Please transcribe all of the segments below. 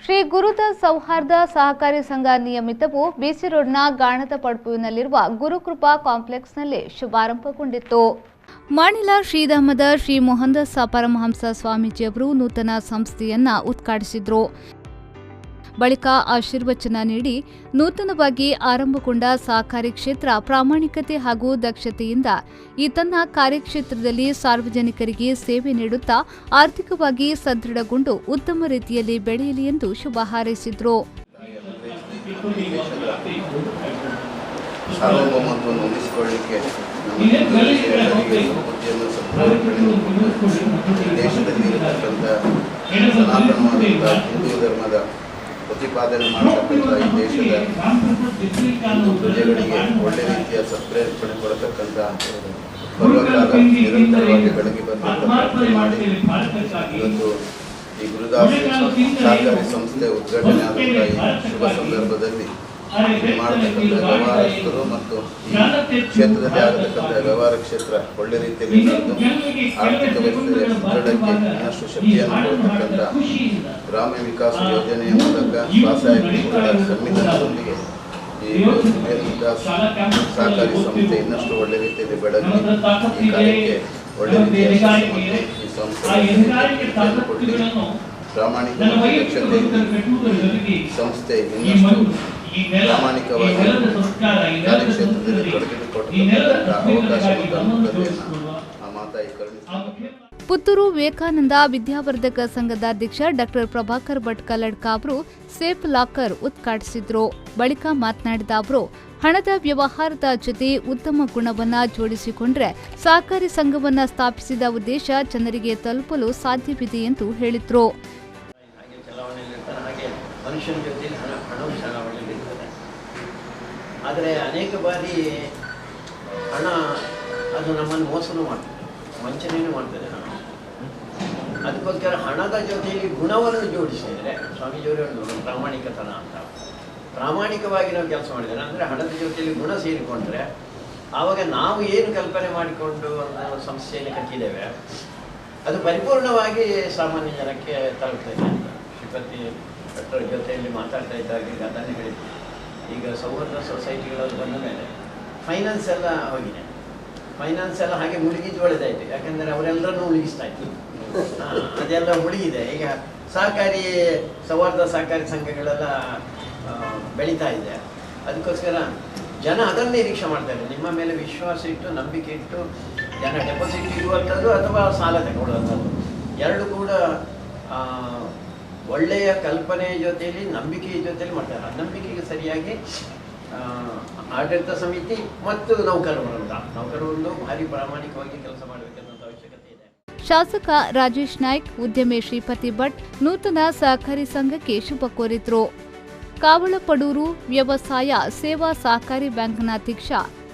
ಶ್ರೀ ಗುರುದಾಸ್ ಸೌಹಾರ್ದ ಸಹಕಾರಿ ಸಂಘ ನಿಯಮಿತವು ಬಿಸಿ ರೋಡ್ನ ಗಾಣದ ಪಡ್ಪುವಿನಲ್ಲಿರುವ ಗುರುಕೃಪಾ ಕಾಂಪ್ಲೆಕ್ಸ್ನಲ್ಲಿ ಶುಭಾರಂಭಗೊಂಡಿತ್ತು. ಮಾಣಿಲ ಶ್ರೀಧಾಮದ ಶ್ರೀ ಮೋಹನದಾಸ ಪರಮಹಂಸ ಸ್ವಾಮೀಜಿಯವರು ನೂತನ ಸಂಸ್ಥೆಯನ್ನ ಉದ್ಘಾಟಿಸಿದರು. ಬಳಿಕ ಆಶೀರ್ವಚನ ನೀಡಿ ನೂತನವಾಗಿ ಆರಂಭಗೊಂಡ ಸಹಕಾರಿ ಕ್ಷೇತ್ರ ಪ್ರಾಮಾಣಿಕತೆ ಹಾಗೂ ದಕ್ಷತೆಯಿಂದ ಈ ತನ್ನ ಕಾರ್ಯಕ್ಷೇತ್ರದಲ್ಲಿ ಸಾರ್ವಜನಿಕರಿಗೆ ಸೇವೆ ನೀಡುತ್ತಾ ಆರ್ಥಿಕವಾಗಿ ಸದೃಢಗೊಂಡು ಉತ್ತಮ ರೀತಿಯಲ್ಲಿ ಬೆಳೆಯಲಿ ಎಂದು ಶುಭ ಹಾರೈಸಿದರು. ಪ್ರತಿಪಾದನೆ ಮಾಡತಕ್ಕಂಥ ಈ ದೇಶದ ಹಿಂದೂ ಪ್ರಜೆಗಳಿಗೆ ಒಳ್ಳೆ ರೀತಿಯ ಸತ್ಪ್ರೇರಣೆ ಕೊಡತಕ್ಕಂಥ ಪರ್ವಕಾಲ ನಿರಂತರವಾಗಿ ಬೆಳಗ್ಗೆ ಬಂದು ಮಾಡಿ ಇವತ್ತು ಈ ಗುರುದಾಸ್ ಸಹಕಾರಿ ಸಂಸ್ಥೆ ಉದ್ಘಾಟನೆ ಆದಂಥ ಈ ಶುಭ ಸಂದರ್ಭದಲ್ಲಿ ಮಾಡತಕ್ಕಂಥ ವ್ಯವಹಾರಸ್ಥರು ಮತ್ತು ಈ ಕ್ಷೇತ್ರದಲ್ಲಿ ಆಗತಕ್ಕಂಥ ವ್ಯವಹಾರ ಕ್ಷೇತ್ರ ಒಳ್ಳೆ ರೀತಿಯಲ್ಲಿ ನಡೆದು ಆರ್ಥಿಕ ವ್ಯವಸ್ಥೆ ಸದೃಢಕ್ಕೆ ಇನ್ನಷ್ಟು ಶಕ್ತಿಯನ್ನು ಕೊಡತಕ್ಕಂಥ ಗ್ರಾಮ ವಿಕಾಸ ಯೋಜನೆಯ ಮೂಲಕ ಸ್ವಸಹಾಯ ಗುಂಪುಗಳ ಸಂವಿಧಾನದೊಂದಿಗೆ ಈ ಗುರುದಾಸ್ ಸಹಕಾರಿ ಸಂಸ್ಥೆ ಇನ್ನಷ್ಟು ಒಳ್ಳೆ ರೀತಿಯಲ್ಲಿ ಬೆಳಗಿ ಈ ಕಾರ್ಯಕ್ಕೆ ಒಳ್ಳೆ ರೀತಿಯ ಈ ಸಂಸ್ಥೆ ಕೊಟ್ಟು ಪ್ರಾಮಾಣಿಕ ಸಂಸ್ಥೆ ಇನ್ನಷ್ಟು ಪ್ರಾಮಾಣಿಕವಾಗಿ ಕಾರ್ಯಕ್ಷೇತ್ರದಲ್ಲಿ ತೊಡಗಿಸಿಕೊಟ್ಟಂತಹ ಅವಕಾಶ ಮತ್ತು ಅನುಕೂಲತೆಯನ್ನು ಆ ಮಾತಾಯಿ ಕರುಣಿಸಿದ್ದಾರೆ. ಪುತ್ತೂರು ವಿವೇಕಾನಂದ ವಿದ್ಯಾವರ್ಧಕ ಸಂಘದ ಅಧ್ಯಕ್ಷ ಡಾಕ್ಟರ್ ಪ್ರಭಾಕರ್ ಭಟ್ ಕಲ್ಲಡ್ಕ ಅವರು ಸೇಫ್ ಲಾಕರ್ ಉದ್ಘಾಟಿಸಿದರು. ಬಳಿಕ ಮಾತನಾಡಿದ ಅವರು, ಹಣದ ವ್ಯವಹಾರದ ಜೊತೆ ಉತ್ತಮ ಗುಣವನ್ನ ಜೋಡಿಸಿಕೊಂಡ್ರೆ ಸಹಕಾರಿ ಸಂಘವನ್ನ ಸ್ಥಾಪಿಸಿದ ಉದ್ದೇಶ ಜನರಿಗೆ ತಲುಪಲು ಸಾಧ್ಯವಿದೆ ಎಂದು ಹೇಳಿದರು. ಆದರೆ ಅನೇಕ ಬಾರಿ ಹಣ ಅದು ನಮ್ಮನ್ನು ಮೋಸನೂ ಮಾಡ್ತದೆ, ವಂಚನೆಯೂ ಮಾಡ್ತದೆ. ಅದಕ್ಕೋಸ್ಕರ ಹಣದ ಜೊತೆಯಲ್ಲಿ ಗುಣವನ್ನು ಜೋಡಿಸಿದರೆ ಸ್ವಾಮೀಜಿಯವರು ಹೇಳಿದ್ರು ಪ್ರಾಮಾಣಿಕತನ ಅಂತ. ಪ್ರಾಮಾಣಿಕವಾಗಿ ನಾವು ಕೆಲಸ ಮಾಡಿದರೆ ಅಂದರೆ ಹಣದ ಜೊತೆಯಲ್ಲಿ ಗುಣ ಸೇರಿಕೊಂಡ್ರೆ ಆವಾಗ ನಾವು ಏನು ಕಲ್ಪನೆ ಮಾಡಿಕೊಂಡು ಒಂದು ಸಂಸ್ಥೆಯನ್ನು ಕಟ್ಟಿದ್ದೇವೆ ಅದು ಪರಿಪೂರ್ಣವಾಗಿ ಸಾಮಾನ್ಯ ಜನಕ್ಕೆ ತಲುಪ್ತದೆ ಅಂತ ಶ್ರೀಪತಿ ಭಟ್ರ ಜೊತೆಯಲ್ಲಿ ಮಾತಾಡ್ತಾ ಇದ್ದಾಗ ಅದನ್ನೇ ಹೇಳಿದ್ವಿ. ಈಗ ಸೌಹಾರ್ದ ಸೊಸೈಟಿಗಳಲ್ಲಿ ಬಂದ ಮೇಲೆ ಫೈನಾನ್ಸ್ ಎಲ್ಲ ಹೋಗಿದೆ. ಫೈನಾನ್ಸ್ ಎಲ್ಲ ಹಾಗೆ ಮುಳುಗಿದ್ದು ಒಳ್ಳೆದಾಯಿತು, ಯಾಕಂದರೆ ಅವರೆಲ್ಲರನ್ನೂ ಮುಳುಗಿಸ್ತಾ ಇತ್ತು. ಅದೆಲ್ಲ ಮುಳುಗಿದೆ. ಈಗ ಸಹಕಾರಿ ಸೌಹಾರ್ದ ಸಹಕಾರಿ ಸಂಘಗಳೆಲ್ಲ ಬೆಳೀತಾ ಇದೆ. ಅದಕ್ಕೋಸ್ಕರ ಜನ ಅದನ್ನು ನಿರೀಕ್ಷೆ ಮಾಡ್ತಾರೆ. ನಿಮ್ಮ ಮೇಲೆ ವಿಶ್ವಾಸ ಇಟ್ಟು ನಂಬಿಕೆ ಇಟ್ಟು ಜನ ಡೆಪಾಸಿಟ್ ಇಡುವಂಥದ್ದು ಅಥವಾ ಸಾಲ ತಗೊಳ್ಳುವಂಥದ್ದು ಎರಡು ಕೂಡ ಒಳ್ಳೆಯ ಕಲ್ಪನೆಯ ಜೊತೆಯಲ್ಲಿ ನಂಬಿಕೆಯ ಜೊತೆಯಲ್ಲಿ ಮಾಡ್ತಾರೆ. ಆ ನಂಬಿಕೆಗೆ ಸರಿಯಾಗಿ ಆಡಳಿತ ಸಮಿತಿ ಮತ್ತು ನೌಕರರು ಭಾರಿ ಪ್ರಾಮಾಣಿಕವಾಗಿ ಕೆಲಸ ಮಾಡಬೇಕನ್ನೋ ಅವಶ್ಯಕತೆ ಇದೆ. ಶಾಸಕ ರಾಜೇಶ್ ನಾಯ್ಕ್, ಉದ್ಯಮಿ ಶ್ರೀಪತಿ ಭಟ್ ನೂತನ ಸಹಕಾರಿ ಸಂಘಕ್ಕೆ ಶುಭ ಕೋರಿದ್ರು. ಕಾವಳಪಡೂರು ವ್ಯವಸಾಯ ಸೇವಾ ಸಹಕಾರಿ ಬ್ಯಾಂಕ್ನ ಅಧ್ಯಕ್ಷ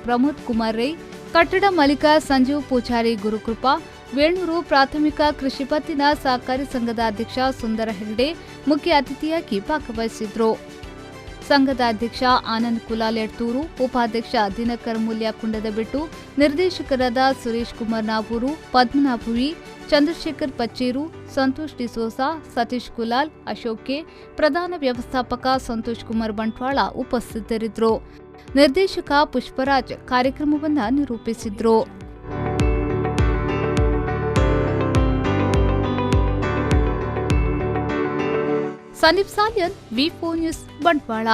ಪ್ರಮೋದ್ ಕುಮಾರ್ ರೈ, ಕಟ್ಟಡ ಮಾಲೀಕ ಸಂಜೀವ್ ಪೂಜಾರಿ ಗುರುಕೃಪಾ, ವೇಣೂರು ಪ್ರಾಥಮಿಕ ಕೃಷಿ ಪತ್ತಿನ ಸಹಕಾರಿ ಸಂಘದ ಅಧ್ಯಕ್ಷ ಸುಂದರ ಹೆಗ್ಡೆ ಮುಖ್ಯ ಅತಿಥಿಯಾಗಿ ಭಾಗವಹಿಸಿದ್ರು. ಸಂಘದ ಅಧ್ಯಕ್ಷ ಆನಂದ್ ಕುಲಾಲ್ ಎಡ್ತೂರು, ಉಪಾಧ್ಯಕ್ಷ ದಿನಕರ್ ಮೂಲ್ಯ ಕುಂಡದಬೆಟ್ಟು, ನಿರ್ದೇಶಕರಾದ ಸುರೇಶ್ ಕುಮಾರ್ ನಾವೂರು, ಪದ್ಮನಾಭ ವಿ, ಚಂದ್ರಶೇಖರ್ ಪಚ್ಚೇರು, ಸಂತೋಷ್ ಡಿಸೋಸಾ, ಸತೀಶ್ ಕುಲಾಲ್, ಅಶೋಕ್ ಕೆ, ಪ್ರಧಾನ ವ್ಯವಸ್ಥಾಪಕ ಸಂತೋಷ್ ಕುಮಾರ್ ಬಂಟ್ವಾಳ ಉಪಸ್ಥಿತರಿದ್ದರು. ನಿರ್ದೇಶಕ ಪುಷ್ಪರಾಜ್ ಕಾರ್ಯಕ್ರಮವನ್ನು ನಿರೂಪಿಸಿದ್ರು. ಸನೀಪ್ ಸಾಲಿಯನ್, ವಿ4 ನ್ಯೂಸ್, ಬಂಟ್ವಾಳ.